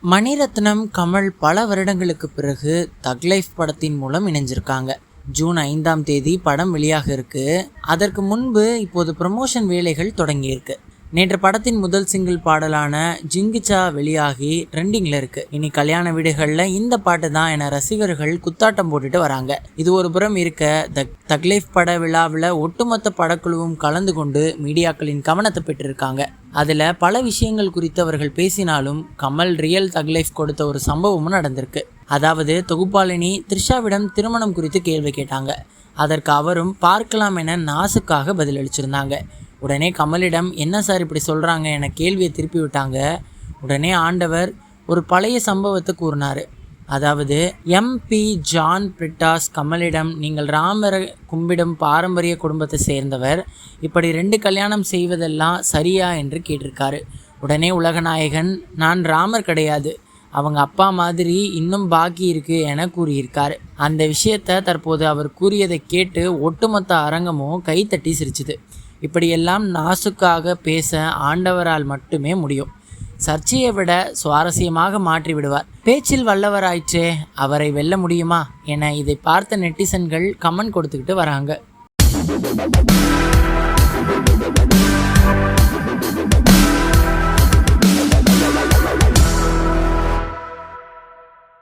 மணிரத்னம், கமல் பல வருடங்களுக்கு பிறகு தக் லைஃப் படத்தின் மூலம் இணைஞ்சிருக்காங்க. ஜூன் 5ஆம் தேதி படம் வெளியாக இருக்கு. அதற்கு முன்பு இப்போது ப்ரமோஷன் வேலைகள் தொடங்கியிருக்கு. நேற்று படத்தின் முதல் சிங்கிள் பாடலான ஜிங்கிச்சா வெளியாகி ட்ரெண்டிங்கில் இருக்கு. இனி கல்யாண வீடுகளில் இந்த பாட்டு தான் என ரசிகர்கள் குத்தாட்டம் போட்டுட்டு வராங்க. இது ஒரு புறம் இருக்க, தக் லைஃப் பட விழாவில் ஒட்டுமொத்த படக்குழுவும் கலந்து கொண்டு மீடியாக்களின் கவனத்தை பெற்றிருக்காங்க. அதில் பல விஷயங்கள் குறித்து அவர்கள் பேசினாலும் கமல் ரியல் தக் லைஃப் கொடுத்த ஒரு சம்பவமும் நடந்திருக்கு. அதாவது, தொகுப்பாளினி த்ரிஷாவிடம் திருமணம் குறித்து கேள்வி கேட்டாங்க. அதற்கு அவரும் பார்க்கலாம் என நாசுக்காக பதிலளிச்சிருந்தாங்க. உடனே கமலிடம் என்ன சார் இப்படி சொல்கிறாங்க என கேள்வியை திருப்பி விட்டாங்க. உடனே ஆண்டவர் ஒரு பழைய சம்பவத்தை கூறினார். அதாவது, MP ஜான் பிரிட்டாஸ் கமலிடம், நீங்கள் ராமரை கும்பிடும் பாரம்பரிய குடும்பத்தை சேர்ந்தவர், இப்படி 2 கல்யாணம் செய்வதெல்லாம் சரியா என்று கேட்டிருக்காரு. உடனே உலகநாயகன், நான் ராமர் கிடையாது, அவங்க அப்பா மாதிரி இன்னும் பாக்கி இருக்கு என கூறியிருக்காரு. அந்த விஷயத்தை தற்போது அவர் கூறியதை கேட்டு ஒட்டுமொத்த அரங்கமும் கைத்தட்டி சிரிச்சுது. இப்படியெல்லாம் நாசுக்காக பேச ஆண்டவரால் மட்டுமே முடியும். சர்ச்சையை விட சுவாரஸ்யமாக மாற்றி விடுவார். பேச்சில் வல்லவராயிற்றே, அவரை வெல்ல முடியுமா என இதை பார்த்த நெட்டிசன்கள் கமெண்ட் கொடுத்துக்கிட்டு வராங்க.